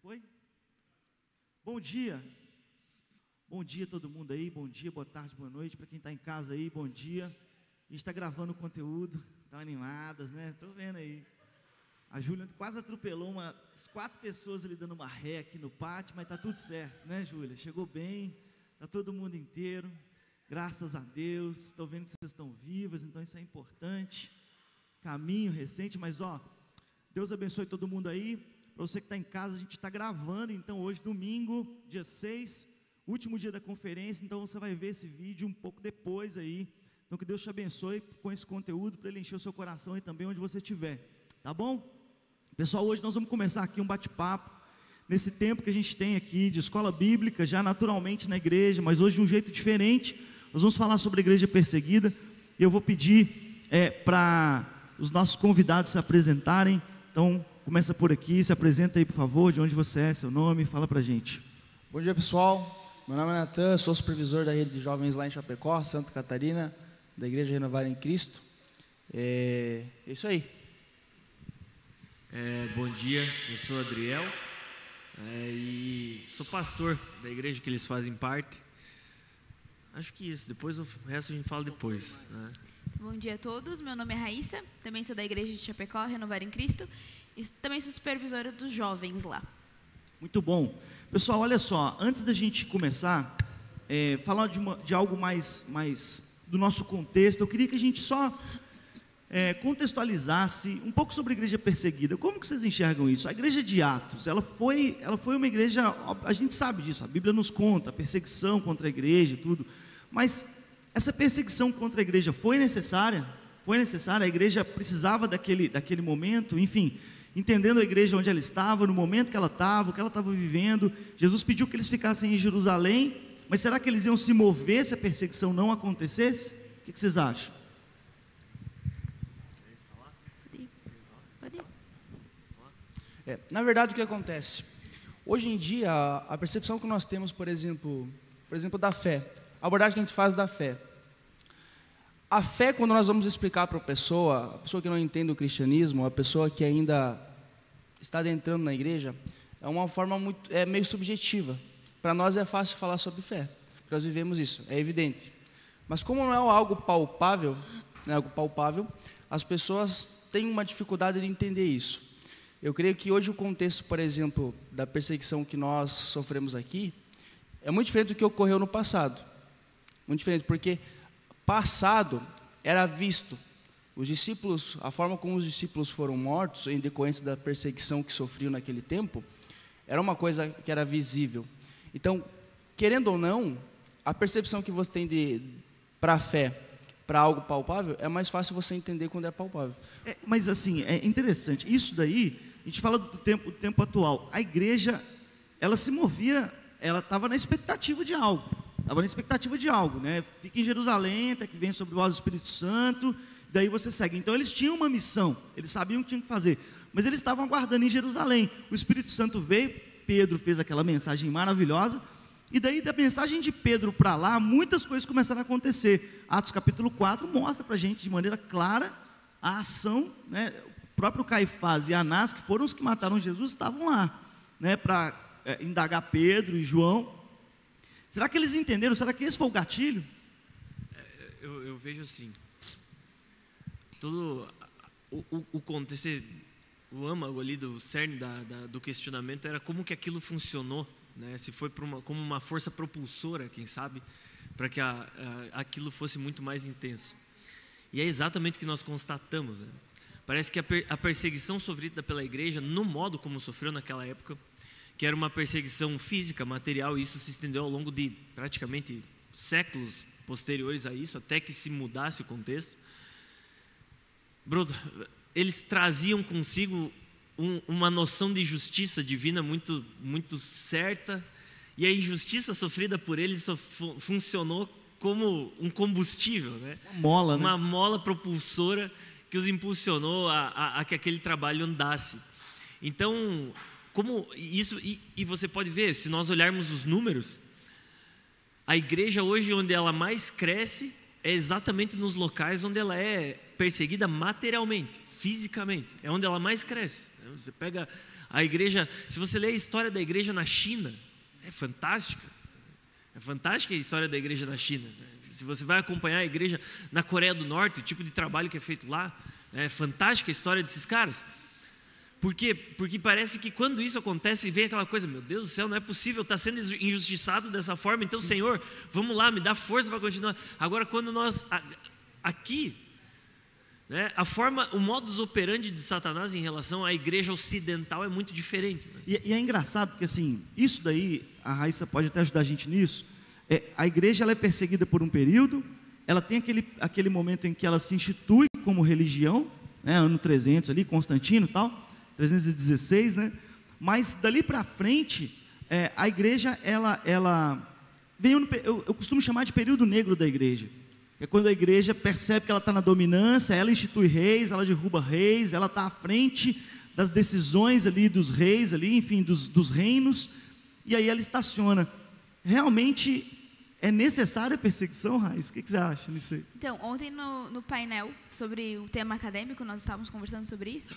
Foi? Bom dia. Bom dia a todo mundo aí, bom dia, boa tarde, boa noite. Para quem está em casa aí, bom dia. A gente está gravando conteúdo, estão animadas, né? Estou vendo aí. A Júlia quase atropelou umas 4 pessoas ali dando uma ré aqui no pátio, mas está tudo certo, né, Júlia? Chegou bem, está todo mundo inteiro, graças a Deus. Estou vendo que vocês estão vivas, então isso é importante. Caminho recente, mas ó, Deus abençoe todo mundo aí. Para você que está em casa, a gente está gravando, então hoje, domingo, dia 6, último dia da conferência, então você vai ver esse vídeo um pouco depois aí. Então que Deus te abençoe com esse conteúdo, para ele encher o seu coração e também onde você estiver, tá bom? Pessoal, hoje nós vamos começar aqui um bate-papo, nesse tempo que a gente tem aqui de escola bíblica, já naturalmente na igreja, mas hoje de um jeito diferente. Nós vamos falar sobre a igreja perseguida, e eu vou pedir para os nossos convidados se apresentarem. Então, começa por aqui, se apresenta aí, por favor, de onde você é, seu nome, fala pra gente. Bom dia, pessoal. Meu nome é Natan, sou supervisor da rede de jovens lá em Chapecó, Santa Catarina, da Igreja Renovar em Cristo. É isso aí. Bom dia, eu sou Adriel e sou pastor da igreja que eles fazem parte. Acho que isso, depois o resto a gente fala depois, né? Bom dia a todos, meu nome é Raíssa, também sou da igreja de Chapecó, Renovar em Cristo, e também sou supervisora dos jovens lá. Muito bom. Pessoal, olha só, antes da gente começar, falar de algo mais do nosso contexto, eu queria que a gente só contextualizasse um pouco sobre a igreja perseguida. Como que vocês enxergam isso? A igreja de Atos, ela foi uma igreja, a gente sabe disso, a Bíblia nos conta, a perseguição contra a igreja e tudo, mas essa perseguição contra a igreja foi necessária? Foi necessária? A igreja precisava daquele momento? Enfim, entendendo a igreja onde ela estava, no momento que ela estava, o que ela estava vivendo. Jesus pediu que eles ficassem em Jerusalém, mas será que eles iam se mover se a perseguição não acontecesse? O que vocês acham? Na verdade, o que acontece? Hoje em dia, a percepção que nós temos, por exemplo, da fé, a abordagem que a gente faz da fé. A fé, quando nós vamos explicar para a pessoa que não entende o cristianismo, a pessoa que ainda está adentrando na igreja, é uma forma meio subjetiva. Para nós é fácil falar sobre fé, porque nós vivemos isso, é evidente. Mas como não é algo palpável, as pessoas têm uma dificuldade de entender isso. Eu creio que hoje o contexto, por exemplo, da perseguição que nós sofremos aqui, é muito diferente do que ocorreu no passado. Muito diferente, porque passado era visto. Os discípulos, a forma como os discípulos foram mortos, em decorrência da perseguição que sofriam naquele tempo, era uma coisa que era visível. Então, querendo ou não, a percepção que você tem para a fé, para algo palpável, é mais fácil você entender quando é palpável. Mas assim, é interessante, isso daí, a gente fala do tempo atual, a igreja, ela se movia, ela estava na expectativa de algo, né? Fica em Jerusalém, até que vem sobre vós o Espírito Santo, daí você segue. Então eles tinham uma missão, eles sabiam o que tinham que fazer, mas eles estavam aguardando em Jerusalém. O Espírito Santo veio, Pedro fez aquela mensagem maravilhosa, e daí da mensagem de Pedro para lá, muitas coisas começaram a acontecer. Atos capítulo 4 mostra para a gente de maneira clara a ação, né? O próprio Caifás e Anás, que foram os que mataram Jesus, estavam lá, né? Para indagar Pedro e João. Será que eles entenderam? Será que esse foi o gatilho? Eu vejo assim, todo o contexto, o âmago ali do cerne do questionamento era como que aquilo funcionou, né? Se foi como uma força propulsora, quem sabe, para que aquilo fosse muito mais intenso. E é exatamente o que nós constatamos, né? Parece que a perseguição sofrida pela igreja, no modo como sofreu naquela época, que era uma perseguição física, material, e isso se estendeu ao longo de praticamente séculos posteriores a isso, até que se mudasse o contexto. Eles traziam consigo uma noção de justiça divina muito, muito certa, e a injustiça sofrida por eles funcionou como um combustível, né? Uma mola propulsora que os impulsionou a que aquele trabalho andasse. Então, como isso, e você pode ver, se nós olharmos os números, a igreja hoje onde ela mais cresce é exatamente nos locais onde ela é perseguida materialmente, fisicamente, é onde ela mais cresce. Você pega a igreja, se você ler a história da igreja na China, é fantástica. É fantástica a história da igreja na China. Se você vai acompanhar a igreja na Coreia do Norte, o tipo de trabalho que é feito lá, é fantástica a história desses caras. Por quê? Porque parece que quando isso acontece, vem aquela coisa, meu Deus do céu, não é possível, está sendo injustiçado dessa forma, então, sim, Senhor, vamos lá, me dá força para continuar. Agora, quando nós, aqui, né, o modus operandi de Satanás em relação à igreja ocidental é muito diferente. Né? E é engraçado, porque assim, isso daí, a Raíssa pode até ajudar a gente nisso, a igreja ela é perseguida por um período, ela tem aquele momento em que ela se institui como religião, né, ano 300 ali, Constantino e tal, 316, né? Mas dali para frente, a igreja, ela veio, eu costumo chamar de período negro da igreja, que é quando a igreja percebe que ela está na dominância, ela institui reis, ela derruba reis, ela está à frente das decisões ali dos reis, ali, enfim, dos reinos, e aí ela estaciona. Realmente é necessária a perseguição, Raiz? O que você acha nisso aí? Então, ontem no painel sobre o tema acadêmico, nós estávamos conversando sobre isso,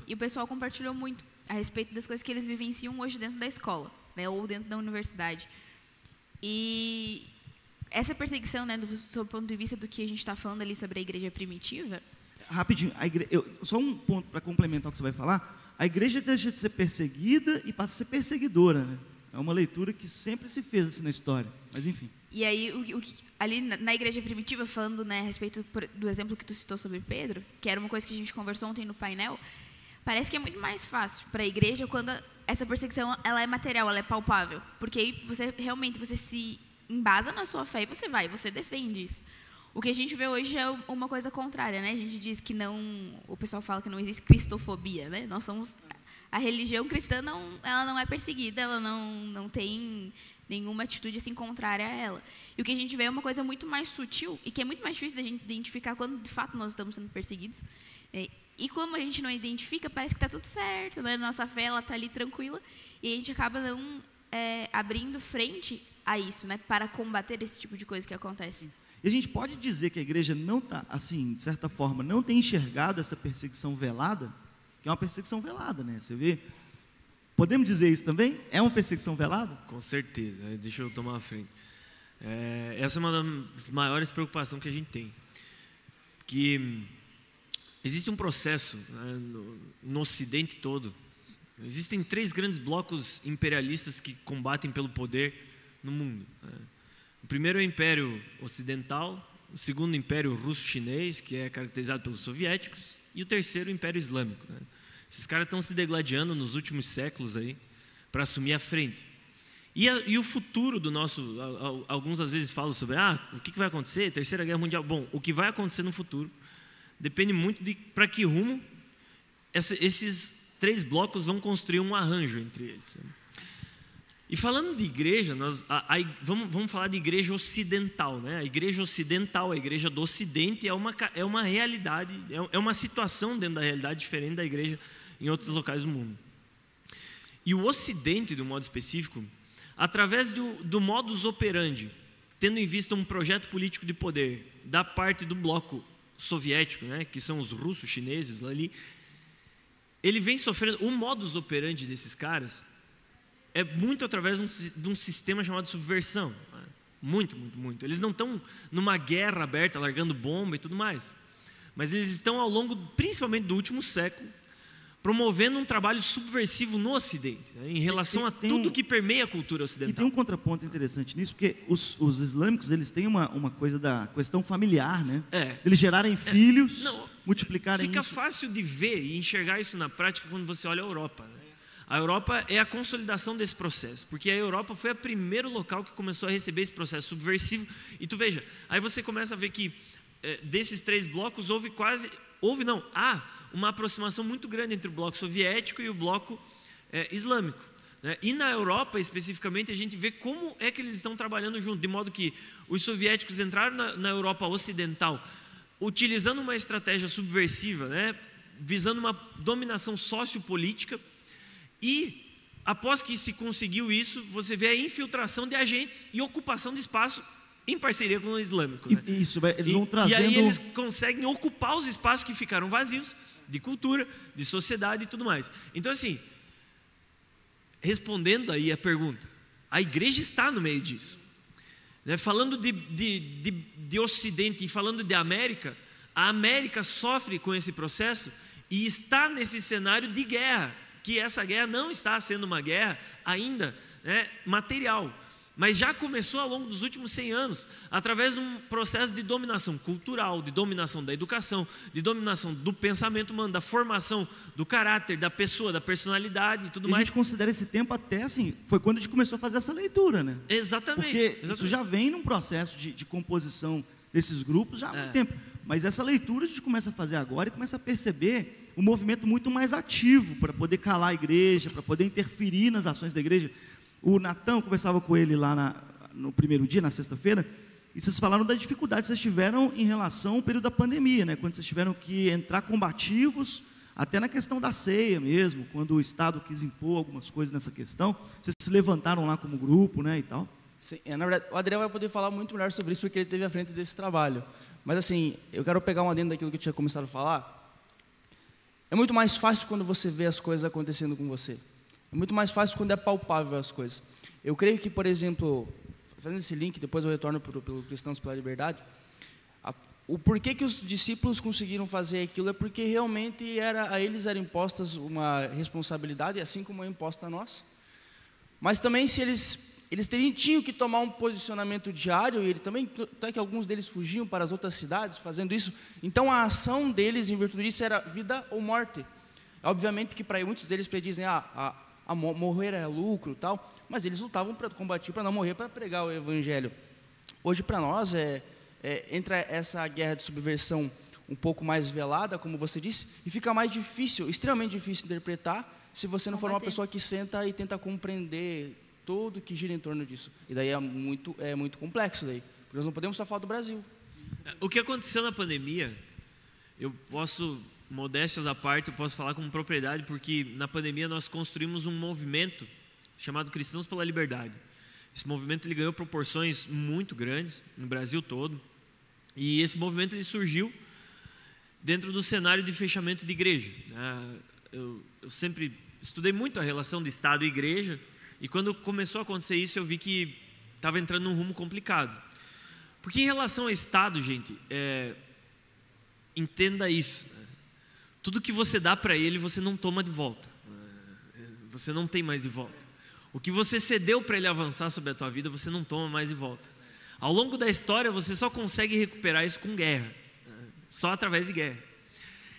e o pessoal compartilhou muito a respeito das coisas que eles vivenciam hoje dentro da escola, né, ou dentro da universidade. E essa perseguição, né, do ponto de vista do que a gente está falando ali sobre a igreja primitiva... Rapidinho, só um ponto para complementar o que você vai falar. A igreja deixa de ser perseguida e passa a ser perseguidora, né? É uma leitura que sempre se fez assim na história, mas enfim. E aí, ali na igreja primitiva, falando, né, a respeito do exemplo que tu citou sobre Pedro, que era uma coisa que a gente conversou ontem no painel, parece que é muito mais fácil para a igreja quando essa perseguição ela é material, ela é palpável, porque aí você se embasa na sua fé e você defende isso. O que a gente vê hoje é uma coisa contrária, né? A gente diz que o pessoal fala que não existe cristofobia, né? Nós somos... A religião cristã ela não é perseguida, ela não tem nenhuma atitude assim contrária a ela. E o que a gente vê é uma coisa muito mais sutil e que é muito mais difícil da gente identificar quando de fato nós estamos sendo perseguidos. E como a gente não identifica, parece que está tudo certo, né? Nossa fé ela está ali tranquila e a gente acaba não abrindo frente a isso, né? Para combater esse tipo de coisa que acontece. E a gente pode dizer que a igreja não está, assim, de certa forma, não tem enxergado essa perseguição velada, que é uma perseguição velada, né? Você vê? Podemos dizer isso também? É uma perseguição velada? Com certeza. Deixa eu tomar a frente. Essa é uma das maiores preocupações que a gente tem. Que existe um processo, né, no Ocidente todo. Existem 3 grandes blocos imperialistas que combatem pelo poder no mundo. Né? O primeiro é o Império Ocidental, o segundo, o Império Russo-Chinês, que é caracterizado pelos soviéticos, e o terceiro, o Império Islâmico. Né? Esses caras estão se degladiando nos últimos séculos aí para assumir a frente. E o futuro do nosso... Alguns às vezes falam sobre o que vai acontecer, Terceira Guerra Mundial. Bom, o que vai acontecer no futuro depende muito de para que rumo esses 3 blocos vão construir um arranjo entre eles. Né? E falando de igreja, vamos falar de igreja ocidental, né? A igreja ocidental, a igreja do Ocidente é uma realidade, é uma situação dentro da realidade diferente da igreja em outros locais do mundo. E o Ocidente, de um modo específico, através do modus operandi, tendo em vista um projeto político de poder da parte do bloco soviético, né? Que são os russos, chineses ali, ele vem sofrendo, o modus operandi desses caras é muito através de um sistema chamado subversão. Muito, muito, muito. Eles não estão numa guerra aberta, largando bomba e tudo mais. Mas eles estão ao longo, principalmente do último século, promovendo um trabalho subversivo no Ocidente, né, em relação a tudo que permeia a cultura ocidental. E tem um contraponto interessante nisso, porque os islâmicos, eles têm uma coisa da questão familiar, né? Eles gerarem filhos, multiplicarem fica isso. Fica fácil de ver e enxergar isso na prática quando você olha a Europa, né? A Europa é a consolidação desse processo, porque a Europa foi o primeiro local que começou a receber esse processo subversivo. E tu veja, aí você começa a ver que desses 3 blocos há uma aproximação muito grande entre o bloco soviético e o bloco islâmico. Né? E na Europa, especificamente, a gente vê como é que eles estão trabalhando junto, de modo que os soviéticos entraram na Europa ocidental, utilizando uma estratégia subversiva, né? Visando uma dominação sociopolítica. E, após que se conseguiu isso, você vê a infiltração de agentes e ocupação de espaço em parceria com o islâmico. Né? Eles vão trazendo... E aí eles conseguem ocupar os espaços que ficaram vazios de cultura, de sociedade e tudo mais. Então, assim, respondendo aí a pergunta, a igreja está no meio disso. Né? Falando de Ocidente e falando de América, a América sofre com esse processo e está nesse cenário de guerra, que essa guerra não está sendo uma guerra ainda, né, material, mas já começou ao longo dos últimos 100 anos, através de um processo de dominação cultural, de dominação da educação, de dominação do pensamento humano, da formação do caráter, da pessoa, da personalidade e tudo mais. A gente considera esse tempo até assim, foi quando a gente começou a fazer essa leitura, né? Exatamente. Porque isso já vem num processo de composição desses grupos já há muito tempo. Mas essa leitura a gente começa a fazer agora e começa a perceber um movimento muito mais ativo para poder calar a igreja, para poder interferir nas ações da igreja. O Natan, conversava com ele lá no primeiro dia, na sexta-feira, e vocês falaram da dificuldade que vocês tiveram em relação ao período da pandemia, né? Quando vocês tiveram que entrar combativos, até na questão da ceia mesmo, quando o Estado quis impor algumas coisas nessa questão, vocês se levantaram lá como grupo, né, e tal. Sim, na verdade, o Adriel vai poder falar muito melhor sobre isso, porque ele esteve à frente desse trabalho. Mas assim, eu quero pegar um adendo daquilo que eu tinha começado a falar. É muito mais fácil quando você vê as coisas acontecendo com você. É muito mais fácil quando é palpável as coisas. Eu creio que, por exemplo, fazendo esse link, depois eu retorno pelo Cristãos pela Liberdade, o porquê que os discípulos conseguiram fazer aquilo é porque realmente a eles era imposta uma responsabilidade, assim como é imposta a nós. Mas também se eles tinham que tomar um posicionamento diário, e ele também, até que alguns deles fugiam para as outras cidades fazendo isso, então a ação deles em virtude disso era vida ou morte. Obviamente que para muitos deles predizem, morrer é lucro, tal, mas eles lutavam para combater, para não morrer, para pregar o evangelho. Hoje para nós entra essa guerra de subversão um pouco mais velada, como você disse, e fica mais difícil, extremamente difícil de interpretar, se você não for uma pessoa que senta e tenta compreender tudo que gira em torno disso. E daí é muito complexo daí, porque nós não podemos só falar do Brasil. O que aconteceu na pandemia, eu posso, modéstias à parte, eu posso falar com propriedade, porque na pandemia nós construímos um movimento chamado Cristãos pela Liberdade. Esse movimento ele ganhou proporções muito grandes no Brasil todo, e esse movimento ele surgiu dentro do cenário de fechamento de igreja. Eu sempre estudei muito a relação de Estado e igreja, e quando começou a acontecer isso, eu vi que estava entrando num rumo complicado. Porque em relação ao Estado, gente, entenda isso. Tudo que você dá para ele, você não toma de volta. Você não tem mais de volta. O que você cedeu para ele avançar sobre a tua vida, você não toma mais de volta. Ao longo da história, você só consegue recuperar isso com guerra. Só através de guerra.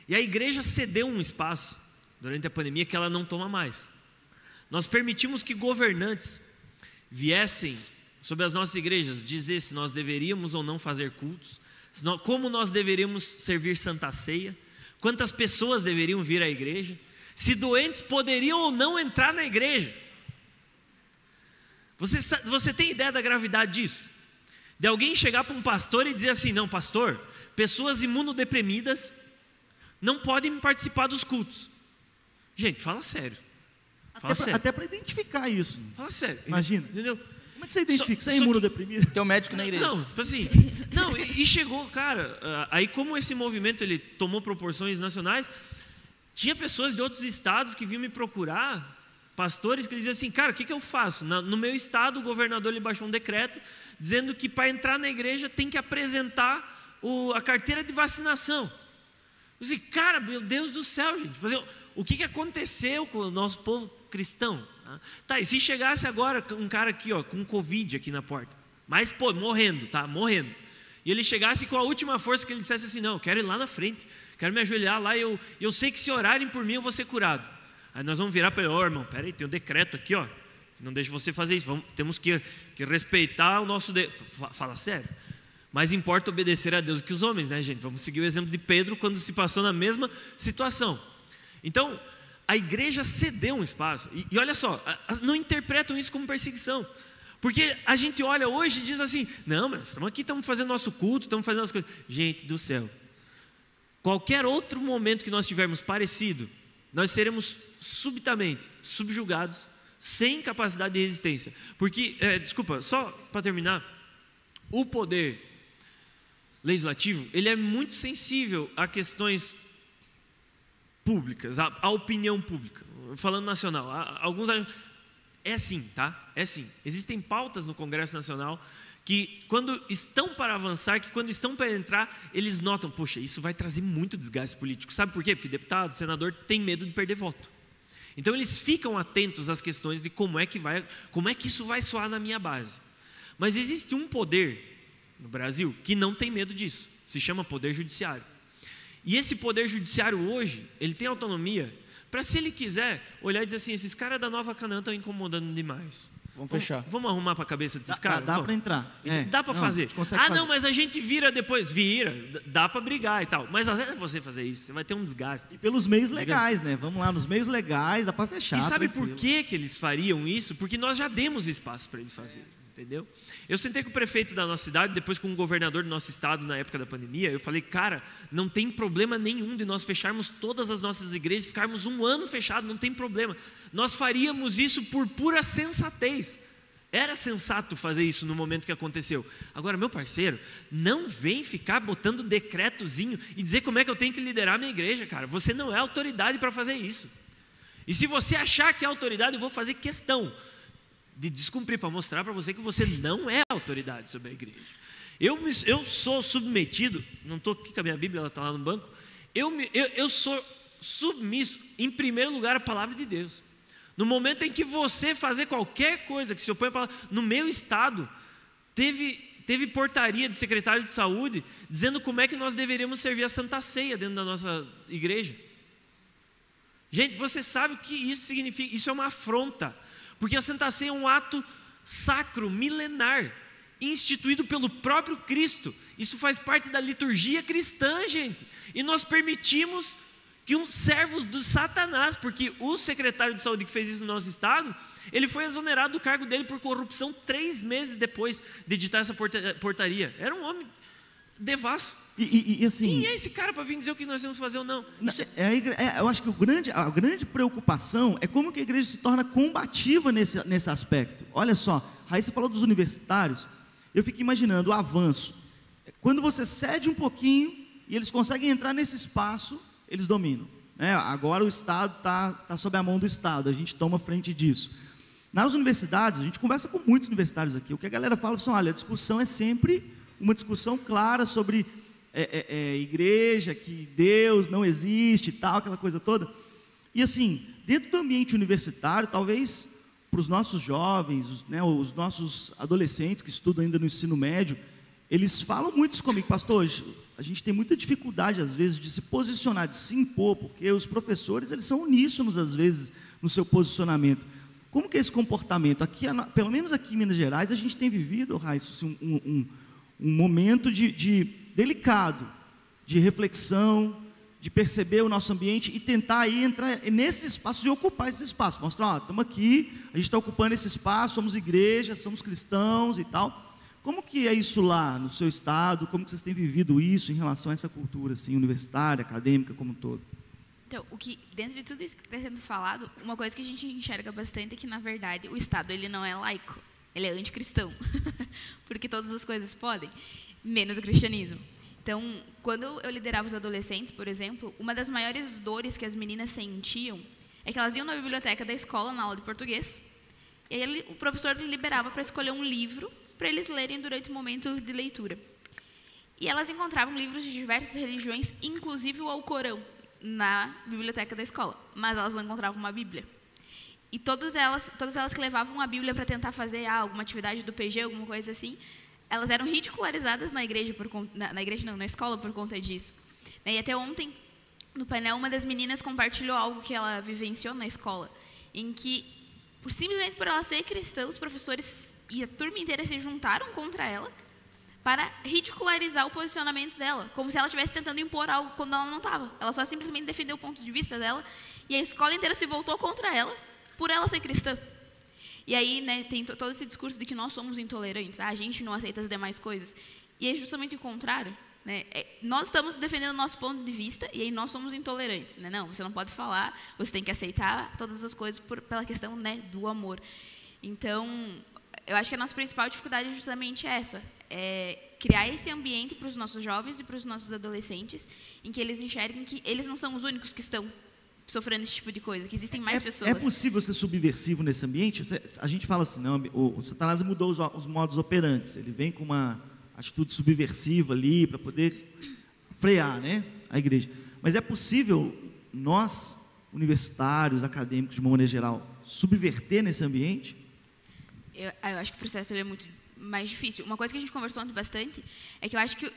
E a igreja cedeu um espaço durante a pandemia que ela não toma mais. Nós permitimos que governantes viessem sobre as nossas igrejas dizer se nós deveríamos ou não fazer cultos, como nós deveríamos servir Santa Ceia, quantas pessoas deveriam vir à igreja, se doentes poderiam ou não entrar na igreja. Você tem ideia da gravidade disso? De alguém chegar para um pastor e dizer assim, não, pastor, pessoas imunodeprimidas não podem participar dos cultos. Gente, fala sério. Até para identificar isso. Fala sério. Imagina. Entendeu? Como é que você identifica? Você é imunodeprimido? Tem um médico na igreja. Não, tipo assim, e chegou, cara, aí como esse movimento ele tomou proporções nacionais, tinha pessoas de outros estados que vinham me procurar, pastores que diziam assim, cara, o que eu faço? No meu estado, o governador ele baixou um decreto dizendo que para entrar na igreja tem que apresentar a carteira de vacinação. Eu disse, cara, meu Deus do céu, gente, o que aconteceu com o nosso povo cristão? Tá, e se chegasse agora um cara aqui, ó, com Covid aqui na porta, mas, morrendo, tá, morrendo, e ele chegasse com a última força que ele dissesse assim, não, eu quero ir lá na frente, quero me ajoelhar lá, eu sei que se orarem por mim eu vou ser curado. Aí nós vamos virar para ele, irmão, peraí, tem um decreto aqui, ó, que não deixa você fazer isso, temos que respeitar o nosso... Fala sério. Mais importa obedecer a Deus que os homens, né, gente? Vamos seguir o exemplo de Pedro quando se passou na mesma situação. Então, a igreja cedeu um espaço. E olha só, não interpretam isso como perseguição. Porque a gente olha hoje e diz assim, não, mas estamos aqui, estamos fazendo nosso culto, estamos fazendo as coisas. Gente do céu, qualquer outro momento que nós tivermos parecido, nós seremos subitamente subjugados, sem capacidade de resistência. Porque, só para terminar, o poder legislativo, ele é muito sensível a questões públicas, a opinião pública, falando nacional, alguns é assim, tá? É assim. Existem pautas no Congresso Nacional que quando estão para avançar, que quando estão para entrar, eles notam, poxa, isso vai trazer muito desgaste político. Sabe por quê? Porque deputado, senador tem medo de perder voto. Então eles ficam atentos às questões de como é que isso vai soar na minha base. Mas existe um poder no Brasil que não tem medo disso, se chama poder judiciário. E esse poder judiciário hoje, ele tem autonomia para, se ele quiser, olhar e dizer assim, esses caras da Nova Canaã estão incomodando demais. Vamos fechar. Vamos arrumar para a cabeça desses caras? Dá para entrar. Dá para fazer. Não, mas a gente vira depois. Vira, dá para brigar e tal. Mas até você fazer isso, você vai ter um desgaste. E pelos meios legais, né? Vamos lá, nos meios legais, dá para fechar. E sabe por que eles fariam isso? Porque nós já demos espaço para eles fazerem. Entendeu? Eu sentei com o prefeito da nossa cidade, depois com o governador do nosso estado na época da pandemia. Eu falei, cara, não tem problema nenhum de nós fecharmos todas as nossas igrejas, ficarmos 1 ano fechado, não tem problema. Nós faríamos isso por pura sensatez. Era sensato fazer isso no momento que aconteceu. Agora, meu parceiro, não vem ficar botando decretozinho e dizer como é que eu tenho que liderar a minha igreja, cara. Você não é autoridade para fazer isso. E se você achar que é autoridade, eu vou fazer questão de descumprir para mostrar para você que você não é autoridade sobre a igreja. Eu sou submetido, não estou aqui com a minha Bíblia, ela está lá no banco. Eu sou submisso, em primeiro lugar, à palavra de Deus. No momento em que você fazer qualquer coisa que se opõe à palavra, no meu estado, teve portaria de secretário de saúde dizendo como é que nós deveríamos servir a Santa Ceia dentro da nossa igreja. Gente, você sabe o que isso significa? Isso é uma afronta. Porque a Santa Ceia é um ato sacro, milenar, instituído pelo próprio Cristo. Isso faz parte da liturgia cristã, gente. E nós permitimos que servos do Satanás, porque o secretário de saúde que fez isso no nosso estado, ele foi exonerado do cargo dele por corrupção 3 meses depois de editar essa portaria. Era um homem devasso. E assim, quem é esse cara para vir dizer o que nós temos que fazer ou não? Eu acho que a grande preocupação é como que a igreja se torna combativa nesse aspecto. Olha só, Raíssa falou dos universitários, eu fico imaginando o avanço. Quando você cede um pouquinho e eles conseguem entrar nesse espaço, eles dominam. Agora o Estado está sob a mão do Estado, a gente toma frente disso. Nas universidades, a gente conversa com muitos universitários aqui, o que a galera fala é, olha, a discussão é sempre uma discussão clara sobre igreja, que Deus não existe e tal, aquela coisa toda. E assim, dentro do ambiente universitário, talvez para os nossos jovens, os nossos adolescentes que estudam ainda no ensino médio, eles falam muito isso comigo, pastor, a gente tem muita dificuldade às vezes de se posicionar, de se impor, porque os professores, eles são uníssonos às vezes no seu posicionamento. Como que é esse comportamento? Aqui, pelo menos aqui em Minas Gerais, a gente tem vivido, Raíssa, assim, um momento delicado, de reflexão, de perceber o nosso ambiente e tentar aí entrar nesse espaço e ocupar esse espaço. Mostrar, estamos aqui, a gente está ocupando esse espaço, somos igreja, somos cristãos e tal. Como que é isso lá no seu estado? Como que vocês têm vivido isso em relação a essa cultura assim, universitária, acadêmica como um todo? Então, dentro de tudo isso que está sendo falado, uma coisa que a gente enxerga bastante é que, na verdade, o Estado ele não é laico, ele é anticristão, porque todas as coisas podem, menos o cristianismo. Então, quando eu liderava os adolescentes, por exemplo, uma das maiores dores que as meninas sentiam é que elas iam na biblioteca da escola, na aula de português, e aí o professor liberava para escolher um livro para eles lerem durante o momento de leitura. E elas encontravam livros de diversas religiões, inclusive o Alcorão, na biblioteca da escola, mas elas não encontravam uma Bíblia. E todas elas que levavam a Bíblia para tentar fazer alguma atividade do PG, alguma coisa assim, elas eram ridicularizadas na escola por conta disso. E até ontem, no painel, uma das meninas compartilhou algo que ela vivenciou na escola, em que, simplesmente por ela ser cristã, os professores e a turma inteira se juntaram contra ela para ridicularizar o posicionamento dela, como se ela estivesse tentando impor algo quando ela não estava. Ela só simplesmente defendeu o ponto de vista dela, e a escola inteira se voltou contra ela, por ela ser cristã. E aí, tem todo esse discurso de que nós somos intolerantes, a gente não aceita as demais coisas. E é justamente o contrário. Nós estamos defendendo o nosso ponto de vista, e aí nós somos intolerantes. Não, você não pode falar, você tem que aceitar todas as coisas pela questão do amor. Então, eu acho que a nossa principal dificuldade é justamente essa, criar esse ambiente para os nossos jovens e para os nossos adolescentes, em que eles enxerguem que eles não são os únicos que estão sofrendo esse tipo de coisa, que existem mais pessoas. É possível ser subversivo nesse ambiente? A gente fala assim, não, o Satanás mudou os modos operantes, ele vem com uma atitude subversiva ali para poder frear, né, a igreja. Mas é possível nós, universitários, acadêmicos de uma maneira geral, subverter nesse ambiente? Eu acho que o processo ele é muito mais difícil. Uma coisa que a gente conversou ontem bastante é que eu acho que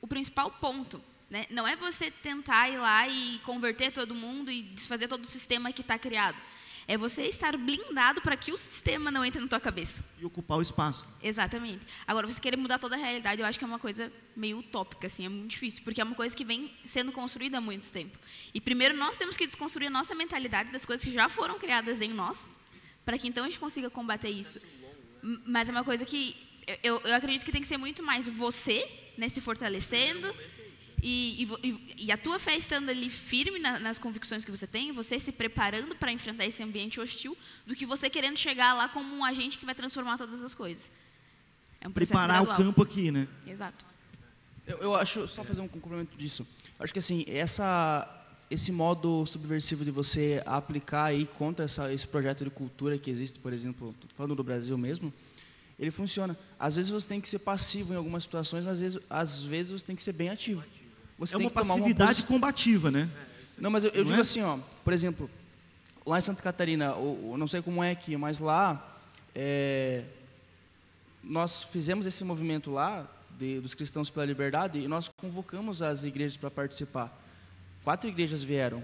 o principal ponto, né, não é você tentar ir lá e converter todo mundo e desfazer todo o sistema que está criado. É você estar blindado para que o sistema não entre na tua cabeça. E ocupar o espaço. Exatamente. Agora, você querer mudar toda a realidade, eu acho que é uma coisa meio utópica, assim, é muito difícil, porque é uma coisa que vem sendo construída há muito tempo. E primeiro nós temos que desconstruir a nossa mentalidade das coisas que já foram criadas em nós, para que então a gente consiga combater isso. Mas é uma coisa que eu acredito que tem que ser muito mais você, né, se fortalecendo, e a tua fé estando ali firme nas convicções que você tem, você se preparando para enfrentar esse ambiente hostil, do que você querendo chegar lá como um agente que vai transformar todas as coisas. É um processo preparar gradual. o campo aqui, né? Exato. Eu acho, só fazer um complemento disso, eu acho que assim, esse modo subversivo de você aplicar aí contra esse projeto de cultura que existe, por exemplo, falando do Brasil mesmo, ele funciona. Às vezes você tem que ser passivo em algumas situações, mas às vezes você tem que ser bem ativo. Você É tem uma que tomar passividade combativa, né? Não, mas eu Não digo é? assim, ó, por exemplo, lá em Santa Catarina, eu não sei como é aqui, mas lá, nós fizemos esse movimento lá, dos Cristãos pela Liberdade, e nós convocamos as igrejas para participar. 4 igrejas vieram.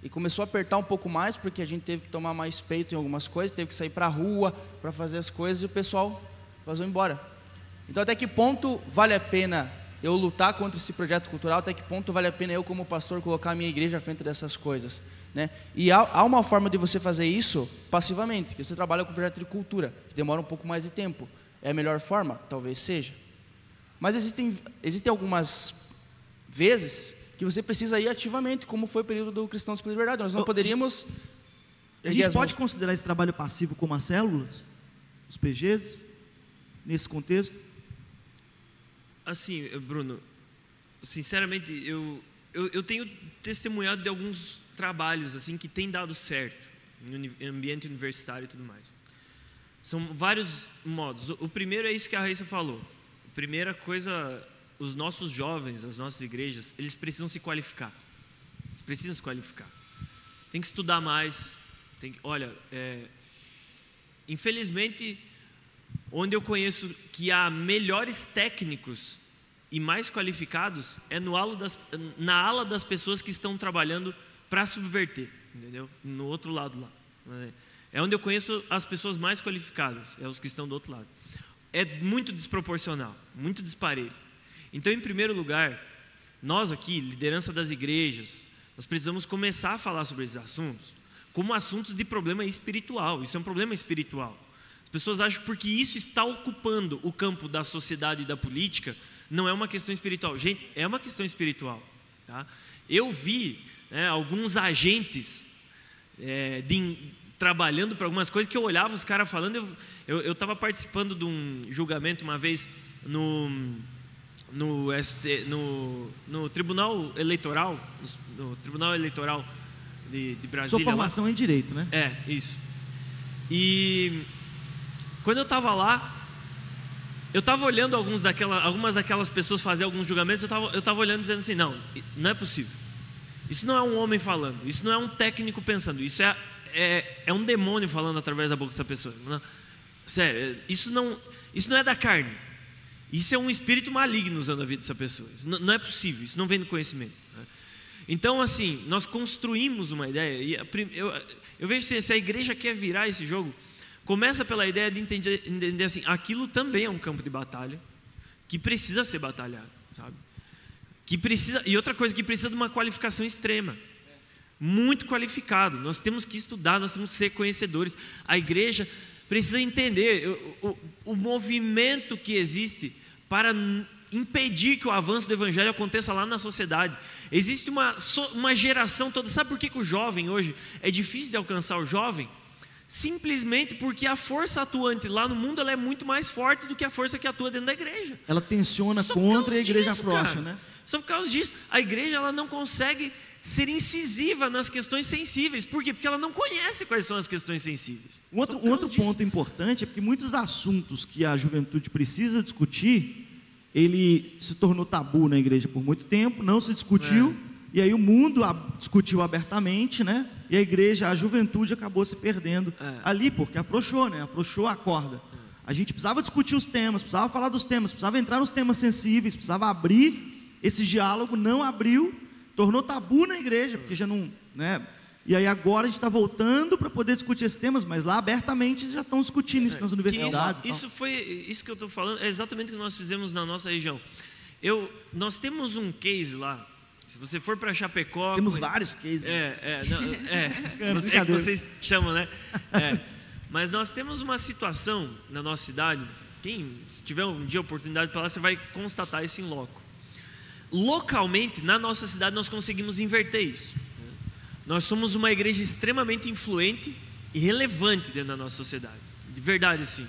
E começou a apertar um pouco mais, porque a gente teve que tomar mais peito em algumas coisas, teve que sair para a rua para fazer as coisas, e o pessoal vazou embora. Então, até que ponto vale a pena eu lutar contra esse projeto cultural? Até que ponto vale a pena eu, como pastor, colocar a minha igreja à frente dessas coisas, né? E há uma forma de você fazer isso passivamente, que você trabalha com projeto de cultura, que demora um pouco mais de tempo. É a melhor forma? Talvez seja. Mas existem algumas vezes que você precisa ir ativamente, como foi o período do Cristãos pela Liberdade. Nós não poderíamos... A gente pode considerar esse trabalho passivo como as células, os PGs, nesse contexto? Assim, Bruno, sinceramente, eu tenho testemunhado de alguns trabalhos assim que têm dado certo em ambiente universitário e tudo mais. São vários modos. O primeiro é isso que a Raíssa falou. A primeira coisa, os nossos jovens, as nossas igrejas, eles precisam se qualificar. Eles precisam se qualificar. Tem que estudar mais. Infelizmente, onde eu conheço que há melhores técnicos e mais qualificados é na ala das pessoas que estão trabalhando para subverter, entendeu? No outro lado lá. É onde eu conheço as pessoas mais qualificadas, é os que estão do outro lado. É muito desproporcional, muito disparelho. Então, em primeiro lugar, nós aqui, liderança das igrejas, nós precisamos começar a falar sobre esses assuntos como assuntos de problema espiritual. Isso é um problema espiritual. As pessoas acham que porque isso está ocupando o campo da sociedade e da política, não é uma questão espiritual. Gente, é uma questão espiritual, tá? Eu vi alguns agentes trabalhando para algumas coisas que eu olhava os caras falando. Eu estava participando de um julgamento uma vez no Tribunal Eleitoral, no Tribunal Eleitoral de Brasília. Sua formação lá. é em direito, né? É, isso. E quando eu estava lá, eu estava olhando algumas daquelas pessoas fazer alguns julgamentos, eu estava olhando dizendo assim, não é possível. Isso não é um homem falando, isso não é um técnico pensando, isso é um demônio falando através da boca dessa pessoa. Não, sério, isso não é da carne. Isso é um espírito maligno usando a vida dessa pessoa. Isso não é possível, isso não vem do conhecimento, né? Então, assim, nós construímos uma ideia, e eu vejo assim, se a igreja quer virar esse jogo, começa pela ideia de entender assim, aquilo também é um campo de batalha, que precisa ser batalhado, sabe? E outra coisa, que precisa de uma qualificação extrema, muito qualificado. Nós temos que estudar, nós temos que ser conhecedores. A igreja precisa entender o movimento que existe para impedir que o avanço do evangelho aconteça lá na sociedade. Existe uma geração toda. Sabe por que o jovem hoje é difícil de alcançar o jovem? Simplesmente porque a força atuante lá no mundo ela é muito mais forte do que a força que atua dentro da igreja. Ela tensiona contra e a igreja afrouxa, né? Só por causa disso, a igreja ela não consegue ser incisiva nas questões sensíveis. Por quê? Porque ela não conhece quais são as questões sensíveis. Um outro ponto importante é que muitos assuntos que a juventude precisa discutir, ele se tornou tabu na igreja por muito tempo, não se discutiu, e aí o mundo discutiu abertamente, né? E a igreja, a juventude acabou se perdendo ali, porque afrouxou, né? Afrouxou a corda. A gente precisava discutir os temas, precisava falar dos temas, precisava entrar nos temas sensíveis, precisava abrir esse diálogo, não abriu, tornou tabu na igreja, porque já não, né? E aí agora a gente está voltando para poder discutir esses temas, mas lá abertamente já estão discutindo isso nas universidades. Isso que eu estou falando é exatamente o que nós fizemos na nossa região. Nós temos um case lá. Se você for para Chapecó... Nós temos vários cases. É que vocês chamam, né? Mas nós temos uma situação na nossa cidade. Se tiver um dia a oportunidade para lá, você vai constatar isso em loco. Localmente, na nossa cidade, nós conseguimos inverter isso. Nós somos uma igreja extremamente influente e relevante dentro da nossa sociedade. De verdade, sim.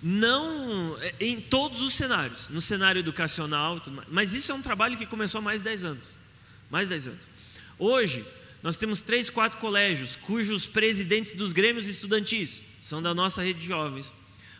Não em todos os cenários, no cenário educacional, tudo mais. Mas isso é um trabalho que começou há mais de 10 anos. Mais de 10 anos. Hoje, nós temos 3, 4 colégios cujos presidentes dos grêmios estudantis são da nossa rede de jovens,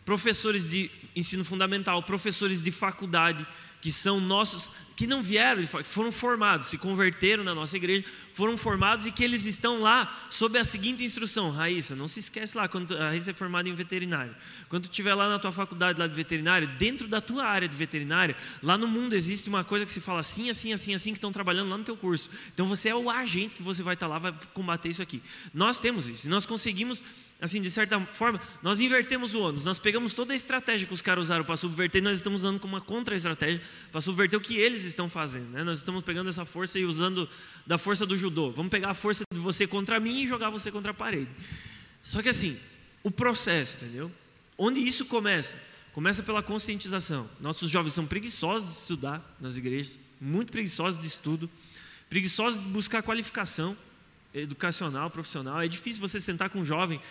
professores de ensino fundamental, professores de faculdade, que são nossos, que não vieram, que foram formados, se converteram na nossa igreja, foram formados e que eles estão lá sob a seguinte instrução: Raíssa, não se esquece lá, quando a Raíssa é formada em veterinário, quando tu estiver lá na tua faculdade lá de veterinário, dentro da tua área de veterinária, lá no mundo existe uma coisa que se fala assim, assim, assim, assim, que estão trabalhando lá no teu curso, então você é o agente que você vai estar lá, vai combater isso aqui. Nós temos isso, e nós conseguimos, assim, de certa forma, nós invertemos o ônus, nós pegamos toda a estratégia que os caras usaram para subverter, e nós estamos usando como uma contra-estratégia para subverter o que eles estão fazendo, né? Nós estamos pegando essa força e usando da força do judô. Vamos pegar a força de você contra mim e jogar você contra a parede. Só que assim, o processo, entendeu? Onde isso começa? Começa pela conscientização. Nossos jovens são preguiçosos de estudar nas igrejas, muito preguiçosos de estudo, preguiçosos de buscar qualificação educacional, profissional. É difícil você sentar com um jovem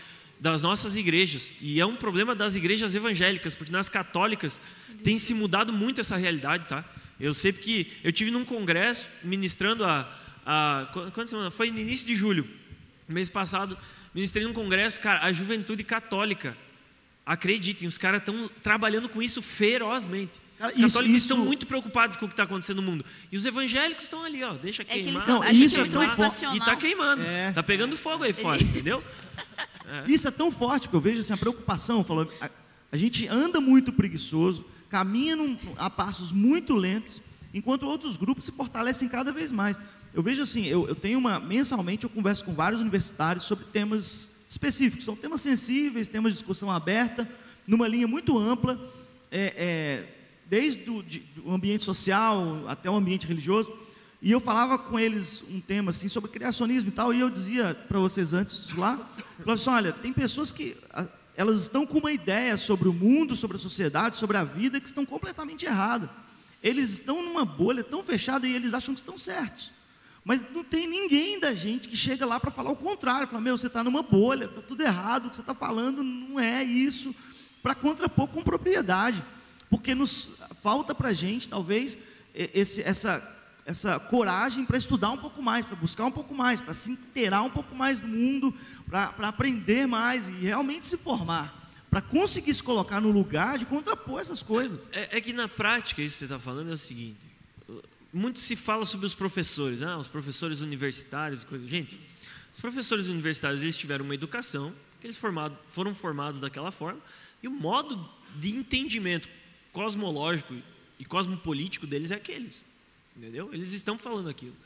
das nossas igrejas, e é um problema das igrejas evangélicas, porque nas católicas tem se mudado muito essa realidade, tá? Eu sei porque eu tive num congresso ministrando quando semana? Foi no início de julho, mês passado, ministrei num congresso, cara, a juventude católica, acreditem, os caras estão trabalhando com isso ferozmente. Cara, os católicos estão muito preocupados com o que está acontecendo no mundo. E os evangélicos estão ali, ó, deixa queimar. Isso é tão forte. E está queimando, está pegando fogo aí fora, entendeu? Isso é tão forte, porque eu vejo assim, a preocupação, a gente anda muito preguiçoso, caminha a passos muito lentos, enquanto outros grupos se fortalecem cada vez mais. Eu vejo assim, eu tenho mensalmente eu converso com vários universitários sobre temas específicos, são temas sensíveis, temas de discussão aberta, numa linha muito ampla, desde o ambiente social até o ambiente religioso, e eu falava com eles um tema assim sobre criacionismo e tal, e eu dizia para vocês antes lá, falava assim, olha, tem pessoas que elas estão com uma ideia sobre o mundo, sobre a sociedade, sobre a vida, que estão completamente erradas. Eles estão numa bolha tão fechada e eles acham que estão certos. Mas não tem ninguém da gente que chega lá para falar o contrário, fala, você está numa bolha, está tudo errado, o que você está falando não é isso, para contrapor com propriedade, porque falta para a gente, talvez, essa coragem para estudar um pouco mais, para buscar um pouco mais, para se inteirar um pouco mais do mundo, para aprender mais e realmente se formar, para conseguir se colocar no lugar de contrapor essas coisas. É que na prática, isso que você está falando é o seguinte, muito se fala sobre os professores, os professores universitários, coisa. Gente, os professores universitários, eles tiveram uma educação, que eles foram formados daquela forma, e o modo de entendimento cosmológico e cosmopolítico deles é aqueles, entendeu? Eles estão falando aquilo.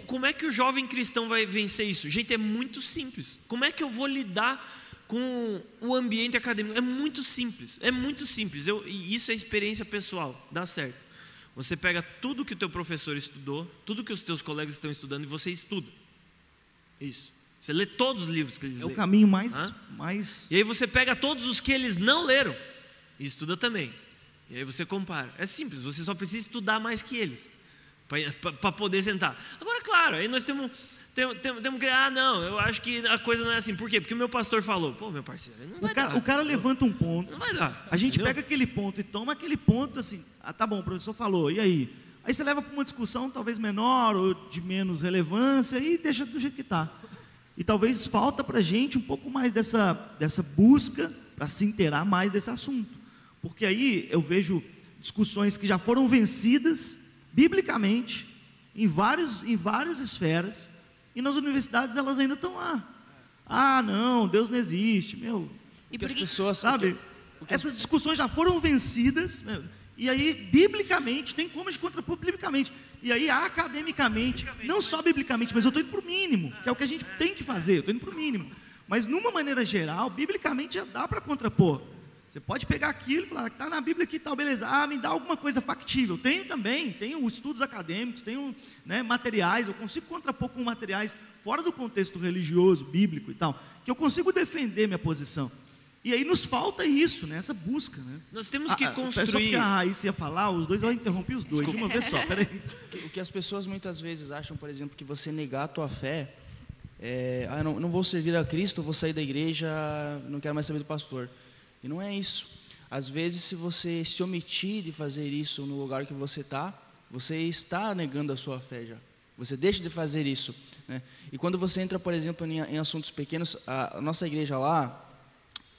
Como é que o jovem cristão vai vencer isso? Gente, é muito simples. Como é que eu vou lidar com o ambiente acadêmico? É muito simples, e isso é experiência pessoal, dá certo. Você pega tudo que o teu professor estudou, tudo que os teus colegas estão estudando, e você estuda. Isso. Você lê todos os livros que eles leram. É o caminho mais... E aí você pega todos os que eles não leram e estuda também. E aí você compara. É simples, você só precisa estudar mais que eles para poder sentar. Agora, claro, aí nós temos que... não, eu acho que a coisa não é assim. Por quê? Porque o meu pastor falou. Pô, meu parceiro, não vai dar. O cara levanta um ponto. Não vai dar. A gente pega aquele ponto e toma aquele ponto assim. Tá bom, o professor falou, e aí? Aí você leva para uma discussão talvez menor ou de menos relevância e deixa do jeito que está. E talvez falta para a gente um pouco mais dessa busca para se inteirar mais desse assunto. Porque aí eu vejo discussões que já foram vencidas biblicamente em várias esferas, e nas universidades elas ainda estão lá. Ah, não, Deus não existe, meu. E por as que, pessoas, sabe? Essas discussões já foram vencidas, e aí biblicamente tem como a gente contrapor biblicamente. E aí academicamente, não só biblicamente, mas eu estou indo para o mínimo, que é o que a gente tem que fazer, eu estou indo para o mínimo. Mas numa maneira geral, biblicamente já dá para contrapor. Você pode pegar aquilo e falar, está na Bíblia aqui e tal, beleza. Ah, me dá alguma coisa factível. Tenho também, tenho estudos acadêmicos, tenho materiais, eu consigo contrapor com materiais fora do contexto religioso, bíblico e tal, que eu consigo defender minha posição. E aí nos falta isso, essa busca. Nós temos que construir... Só porque a Raíssa ia falar, os dois, eu interrompi os dois, de uma vez só, peraí. O que as pessoas muitas vezes acham, por exemplo, que você negar a tua fé, não vou servir a Cristo, vou sair da igreja, não quero mais saber do pastor. E não é isso. Às vezes, se você se omitir de fazer isso no lugar que você está negando a sua fé já. Você deixa de fazer isso, né? E quando você entra, por exemplo, em assuntos pequenos, a nossa igreja lá,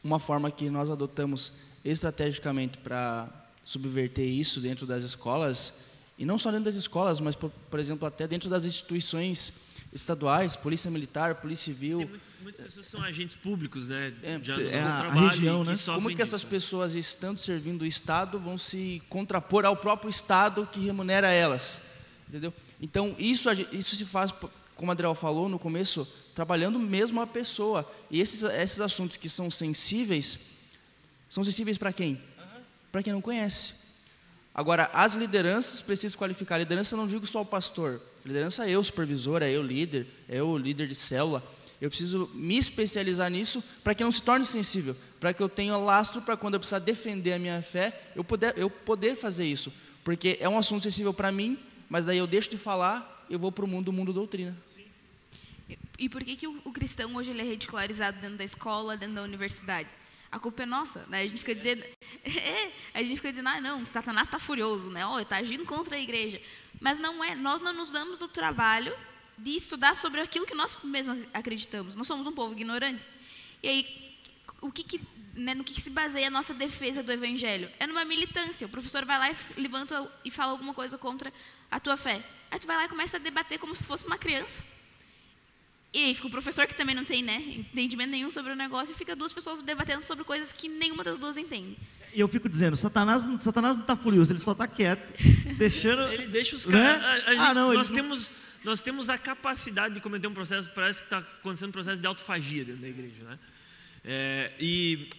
uma forma que nós adotamos estrategicamente para subverter isso dentro das escolas, e não só dentro das escolas, mas, por exemplo, até dentro das instituições estaduais, polícia militar, polícia civil. Muitas pessoas são agentes públicos, né? A região, né? Como que essas pessoas, estando servindo o Estado, vão se contrapor ao próprio Estado que remunera elas? Entendeu? Então, isso se faz, como o Adriel falou no começo, trabalhando mesmo a pessoa. E esses assuntos que são sensíveis para quem? Para quem não conhece. Agora, as lideranças precisam qualificar. A liderança, não digo só o pastor. A liderança é eu, supervisor, é eu, líder de célula. Eu preciso me especializar nisso para que não se torne sensível, para que eu tenha lastro para quando eu precisar defender a minha fé, eu poder fazer isso. Porque é um assunto sensível para mim, mas daí eu deixo de falar, eu vou para o mundo doutrina. E por que o cristão hoje ele é ridicularizado dentro da escola, dentro da universidade? A culpa é nossa, né? A gente fica dizendo, não, Satanás está furioso, né? Está agindo contra a igreja. Mas não é, nós não nos damos o trabalho de estudar sobre aquilo que nós mesmos acreditamos. Nós somos um povo ignorante. E aí, no que se baseia a nossa defesa do evangelho? É numa militância. O professor vai lá e levanta e fala alguma coisa contra a tua fé. Aí tu vai lá e começa a debater como se tu fosse uma criança. E aí fica o professor que também não tem entendimento nenhum sobre o negócio e fica duas pessoas debatendo sobre coisas que nenhuma das duas entende. E eu fico dizendo, Satanás não está furioso, ele só está quieto, deixando... Ele deixa os caras... Né? Nós temos a capacidade de cometer um processo, parece que está acontecendo um processo de autofagia dentro da igreja, né? E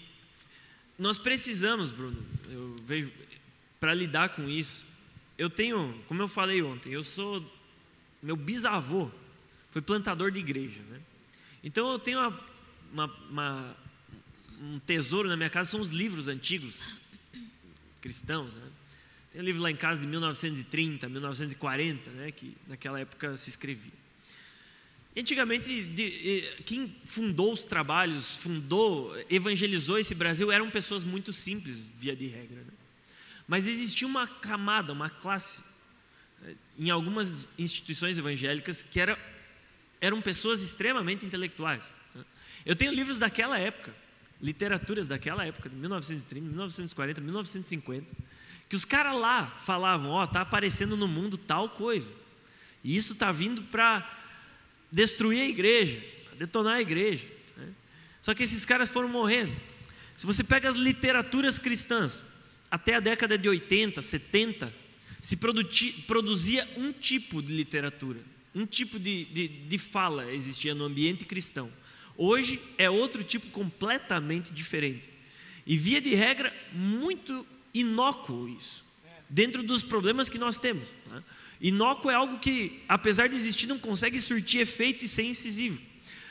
nós precisamos, Bruno, eu vejo, para lidar com isso, eu tenho, como eu falei ontem, meu bisavô foi plantador de igreja, né? Então eu tenho um tesouro na minha casa, são os livros antigos cristãos, né? Tem um livro lá em casa de 1930, 1940, né, que naquela época se escrevia. Antigamente, quem fundou os trabalhos, evangelizou esse Brasil, eram pessoas muito simples, via de regra, né? Mas existia uma camada, uma classe, em algumas instituições evangélicas, que eram pessoas extremamente intelectuais, né? Eu tenho livros daquela época, literaturas daquela época, de 1930, 1940, 1950, que os caras lá falavam, está aparecendo no mundo tal coisa, e isso está vindo para destruir a igreja, para detonar a igreja, né? Só que esses caras foram morrendo. Se você pega as literaturas cristãs, até a década de 80, 70, se produzia um tipo de literatura, um tipo de fala existia no ambiente cristão. Hoje é outro tipo completamente diferente, e via de regra muito inócuo isso, dentro dos problemas que nós temos, né? Inócuo é algo que, apesar de existir, não consegue surtir efeito e ser incisivo.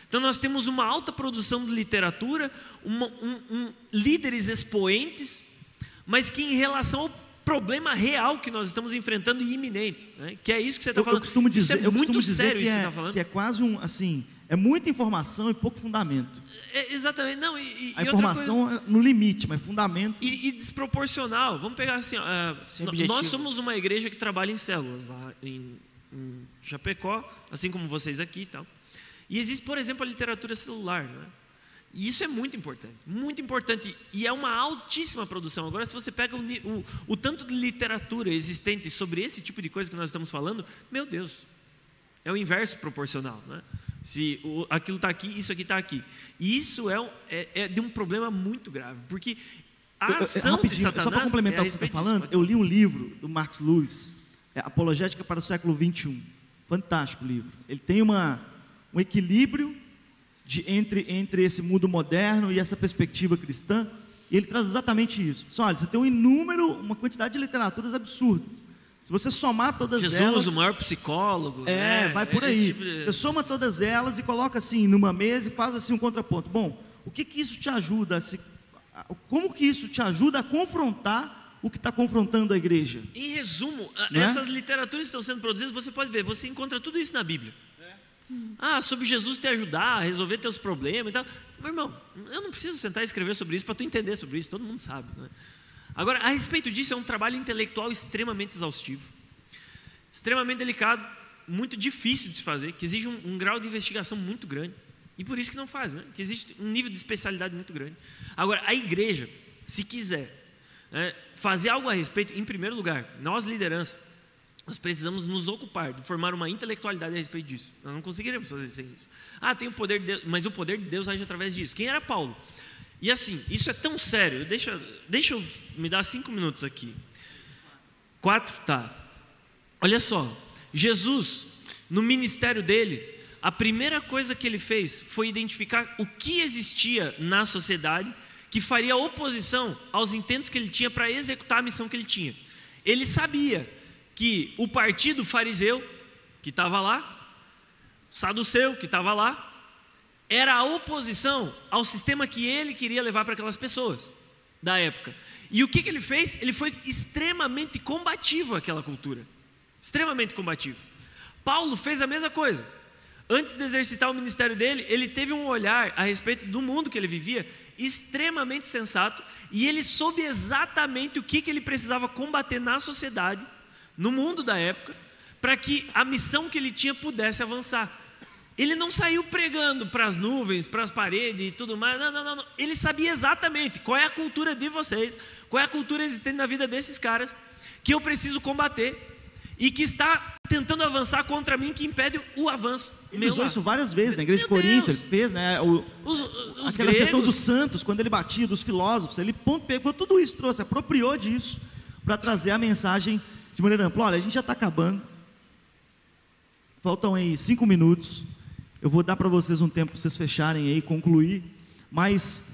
Então nós temos uma alta produção de literatura, líderes expoentes, mas que em relação ao problema real que nós estamos enfrentando e iminente, né? Que é isso que você está falando. Eu costumo dizer, isso é muito sério, isso que você está falando. Que é quase É muita informação e pouco fundamento. Exatamente. Não, a informação é no limite, mas fundamento... E desproporcional. Vamos pegar assim, nós somos uma igreja que trabalha em células, lá em Chapecó, assim como vocês aqui e tal. E existe, por exemplo, a literatura celular, né? E isso é muito importante, e é uma altíssima produção. Agora, se você pega o tanto de literatura existente sobre esse tipo de coisa que nós estamos falando, meu Deus, é o inverso proporcional, né? Se aquilo está aqui, isso aqui está aqui. E isso é de um problema muito grave, porque a ação de Satanás... Só para complementar o que você está falando, eu li um livro do Marcus Lewis, Apologética para o século XXI. Fantástico livro. Ele tem um equilíbrio entre esse mundo moderno e essa perspectiva cristã, e ele traz exatamente isso. Olha, você tem uma quantidade de literaturas absurdas. Se você somar todas elas... Jesus, o maior psicólogo. Vai por aí. Você soma todas elas e coloca assim numa mesa e faz assim um contraponto. Bom, o que isso te ajuda? Como que isso te ajuda a confrontar o que está confrontando a igreja? Em resumo, essas literaturas que estão sendo produzidas, você pode ver, você encontra tudo isso na Bíblia. Sobre Jesus te ajudar a resolver teus problemas e tal. Meu irmão, eu não preciso sentar e escrever sobre isso para tu entender sobre isso, todo mundo sabe, né? Agora, a respeito disso, é um trabalho intelectual extremamente exaustivo, extremamente delicado, muito difícil de se fazer, que exige um grau de investigação muito grande, e por isso que não faz, né? Que existe um nível de especialidade muito grande. Agora, a igreja, se quiser fazer algo a respeito, em primeiro lugar, nós, liderança, nós precisamos nos ocupar de formar uma intelectualidade a respeito disso. Nós não conseguiremos fazer sem isso. Tem o poder de Deus, mas o poder de Deus age através disso. Quem era Paulo? E assim, isso é tão sério. Deixa eu me dar 5 minutos aqui. 4? Tá. Olha só, Jesus, no ministério dele, a primeira coisa que ele fez foi identificar o que existia na sociedade que faria oposição aos intentos que ele tinha para executar a missão que ele tinha. Ele sabia que o partido fariseu, que estava lá, saduceu, que estava lá, era a oposição ao sistema que ele queria levar para aquelas pessoas da época. E o que ele fez? Ele foi extremamente combativo àquela cultura. Extremamente combativo. Paulo fez a mesma coisa. Antes de exercitar o ministério dele, ele teve um olhar a respeito do mundo que ele vivia extremamente sensato, e ele soube exatamente o que ele precisava combater na sociedade, no mundo da época, para que a missão que ele tinha pudesse avançar. Ele não saiu pregando para as nuvens, para as paredes e tudo mais, não. Ele sabia exatamente qual é a cultura de vocês, qual é a cultura existente na vida desses caras, que eu preciso combater, e que está tentando avançar contra mim, que impede o avanço. Ele usou isso várias vezes na igreja de Corinto, ele fez, né? Aquela questão dos santos, quando ele batia, dos filósofos, ele pegou tudo isso, trouxe, apropriou disso, para trazer a mensagem de maneira ampla. Olha, a gente já está acabando, faltam aí 5 minutos, eu vou dar para vocês um tempo para vocês fecharem aí, concluir, mas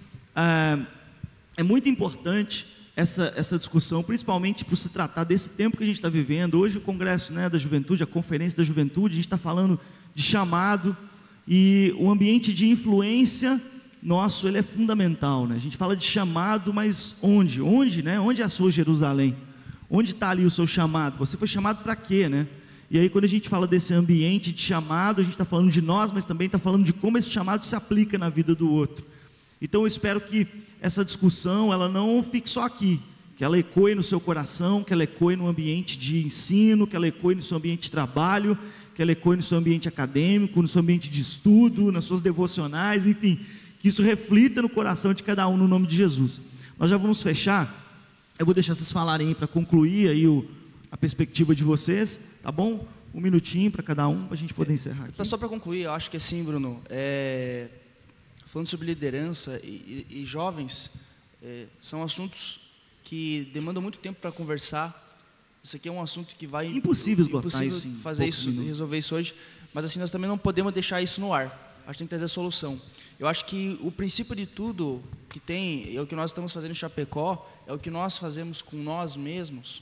é muito importante essa discussão, principalmente por se tratar desse tempo que a gente está vivendo. Hoje o Congresso, né, da Juventude, a Conferência da Juventude, a gente está falando de chamado, e o ambiente de influência nosso, ele é fundamental, né? A gente fala de chamado, mas onde, né? Onde é a sua Jerusalém? Onde está ali o seu chamado? Você foi chamado para quê, né? E aí, quando a gente fala desse ambiente de chamado, a gente está falando de nós, mas também está falando de como esse chamado se aplica na vida do outro. Então eu espero que essa discussão, ela não fique só aqui, que ela ecoe no seu coração, que ela ecoe no ambiente de ensino, que ela ecoe no seu ambiente de trabalho, que ela ecoe no seu ambiente acadêmico, no seu ambiente de estudo, nas suas devocionais, enfim, que isso reflita no coração de cada um, no nome de Jesus. Nós já vamos fechar, eu vou deixar vocês falarem aí para concluir aí a perspectiva de vocês, tá bom? 1 minutinho para cada um, para a gente poder encerrar aqui. Só para concluir, eu acho que assim, Bruno, falando sobre liderança e jovens, são assuntos que demandam muito tempo para conversar. Isso aqui é um assunto que vai... Impossível esgotar isso. Fazer isso, resolver isso hoje. Mas assim, nós também não podemos deixar isso no ar. Acho que tem que trazer a solução. Eu acho que o princípio de tudo que tem, é o que nós estamos fazendo em Chapecó, é o que nós fazemos com nós mesmos.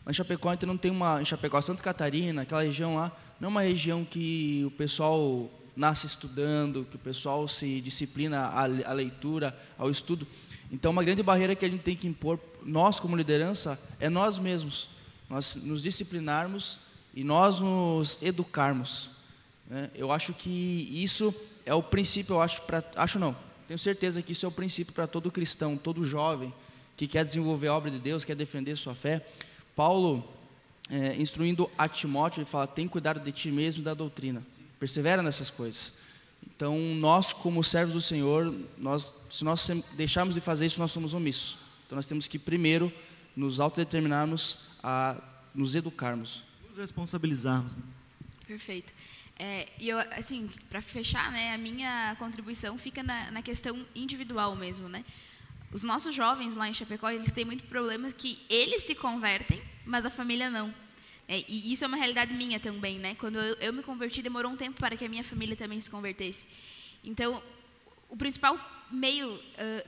Lá em Chapecó, a gente não tem em Chapecó, Santa Catarina, aquela região lá, não é uma região que o pessoal nasce estudando, que o pessoal se disciplina à leitura, ao estudo. Então, uma grande barreira que a gente tem que impor, nós como liderança, é nós mesmos. Nós nos disciplinarmos e nós nos educarmos, né? Eu acho que isso é o princípio, eu acho, tenho certeza que isso é o princípio para todo cristão, todo jovem que quer desenvolver a obra de Deus, quer defender sua fé. Paulo, instruindo a Timóteo, ele fala: tem cuidado de ti mesmo e da doutrina, persevera nessas coisas. Então, nós, como servos do Senhor, se nós deixarmos de fazer isso, nós somos omissos. Então, nós temos que primeiro nos autodeterminarmos a nos educarmos. Nos responsabilizarmos. Né? Perfeito. E eu, assim, para fechar, né, a minha contribuição fica na questão individual mesmo, né? Os nossos jovens lá em Chapecó, eles têm muito problema que eles se convertem, mas a família não. E isso é uma realidade minha também, né? Quando eu me converti, demorou um tempo para que a minha família também se convertesse. Então, o principal meio,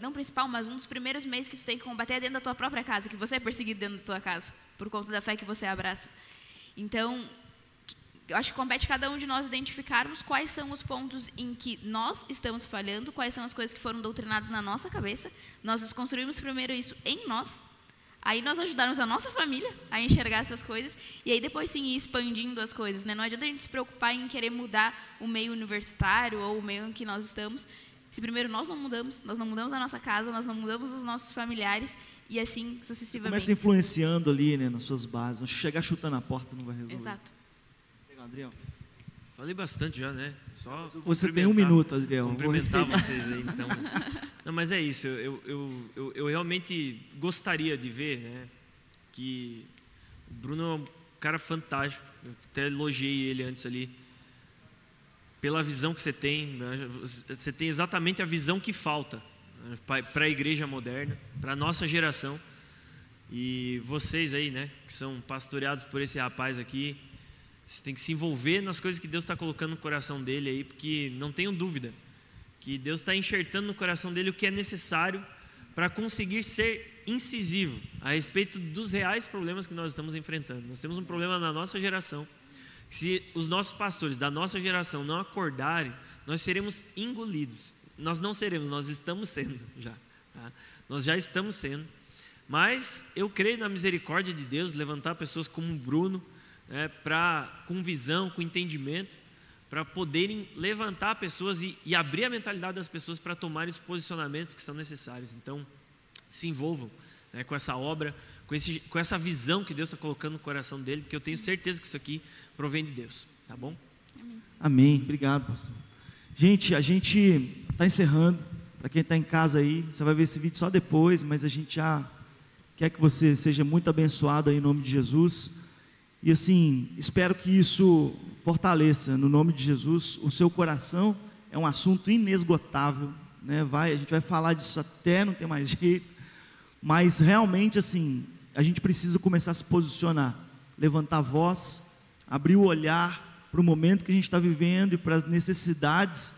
não principal, mas um dos primeiros meios que tu tem que combater é dentro da tua própria casa, que você é perseguido dentro da tua casa, por conta da fé que você abraça. Então, eu acho que compete cada um de nós identificarmos quais são os pontos em que nós estamos falhando, quais são as coisas que foram doutrinadas na nossa cabeça, nós desconstruímos primeiro isso em nós, aí nós ajudarmos a nossa família a enxergar essas coisas, e aí depois sim ir expandindo as coisas, né? Não adianta a gente se preocupar em querer mudar o meio universitário ou o meio em que nós estamos, se primeiro nós não mudamos a nossa casa, nós não mudamos os nossos familiares, e assim sucessivamente. Começa influenciando ali, né, nas suas bases. Não chegar chutando a porta não vai resolver. Exato. Legal, Adriel. Falei bastante já, né? Só você tem 1 minuto, Adriel. Cumprimentar vocês aí, então. Não, mas é isso. Eu realmente gostaria de ver, né, que o Bruno é um cara fantástico. Eu até elogiei ele antes ali. Pela visão que você tem exatamente a visão que falta para a igreja moderna, para a nossa geração. E vocês aí, né, que são pastoreados por esse rapaz aqui, vocês têm que se envolver nas coisas que Deus está colocando no coração dele aí, porque não tenham dúvida que Deus está enxertando no coração dele o que é necessário para conseguir ser incisivo a respeito dos reais problemas que nós estamos enfrentando. Nós temos um problema na nossa geração. Se os nossos pastores da nossa geração não acordarem, nós seremos engolidos. Nós não seremos, nós estamos sendo já. Tá? Nós já estamos sendo. Mas eu creio na misericórdia de Deus, levantar pessoas como o Bruno, né, com visão, com entendimento, para poderem levantar pessoas e abrir a mentalidade das pessoas para tomarem os posicionamentos que são necessários. Então, se envolvam, né, com essa obra, com essa visão que Deus está colocando no coração dele, porque eu tenho certeza que isso aqui provém de Deus, tá bom? Amém. Obrigado, pastor. Gente, a gente está encerrando. Para quem está em casa aí, você vai ver esse vídeo só depois, mas a gente já quer que você seja muito abençoado aí em nome de Jesus. E assim, espero que isso fortaleça, no nome de Jesus, o seu coração. É um assunto inesgotável, né? A gente vai falar disso até não ter mais jeito, mas realmente assim, a gente precisa começar a se posicionar, levantar a voz, abrir o olhar para o momento que a gente está vivendo e para as necessidades,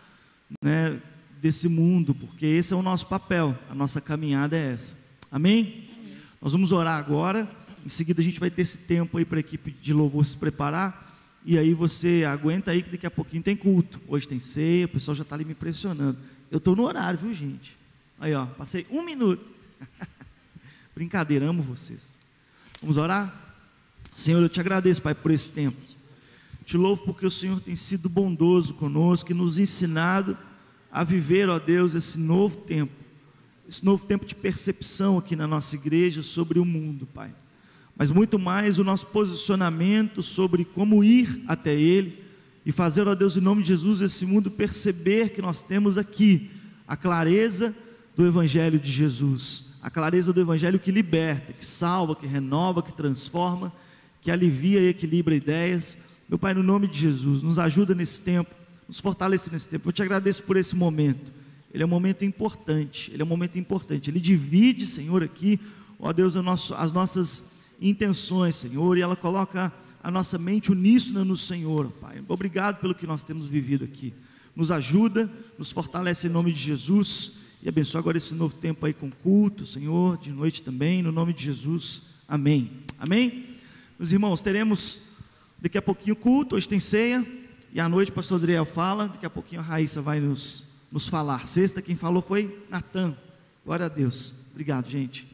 né, desse mundo, porque esse é o nosso papel, a nossa caminhada é essa. Amém? Nós vamos orar agora, em seguida a gente vai ter esse tempo aí para a equipe de louvor se preparar, e aí você aguenta aí que daqui a pouquinho tem culto, hoje tem ceia, o pessoal já está ali me impressionando, eu estou no horário, viu gente? Aí ó, passei 1 minuto, brincadeira, amo vocês. Vamos orar? Senhor, eu te agradeço, Pai, por esse tempo, te louvo porque o Senhor tem sido bondoso conosco e nos ensinado a viver, ó Deus, esse novo tempo de percepção aqui na nossa igreja sobre o mundo, Pai, mas muito mais o nosso posicionamento sobre como ir até Ele e fazer, ó Deus, em nome de Jesus, esse mundo perceber que nós temos aqui a clareza do Evangelho de Jesus, a clareza do Evangelho que liberta, que salva, que renova, que transforma, que alivia e equilibra ideias. Meu Pai, no nome de Jesus, nos ajuda nesse tempo, nos fortalece nesse tempo. Eu te agradeço por esse momento, ele é um momento importante, ele divide, Senhor, aqui, ó Deus, as nossas intenções, Senhor, e ela coloca a nossa mente uníssona no Senhor, Pai. Obrigado pelo que nós temos vivido aqui, nos ajuda, nos fortalece em nome de Jesus, e abençoa agora esse novo tempo aí com culto, Senhor, de noite também, no nome de Jesus, amém. Amém? Meus irmãos, teremos daqui a pouquinho culto, hoje tem ceia, e à noite o pastor Adriel fala, daqui a pouquinho a Raíssa vai nos falar. Sexta quem falou foi Natan, glória a Deus, obrigado gente.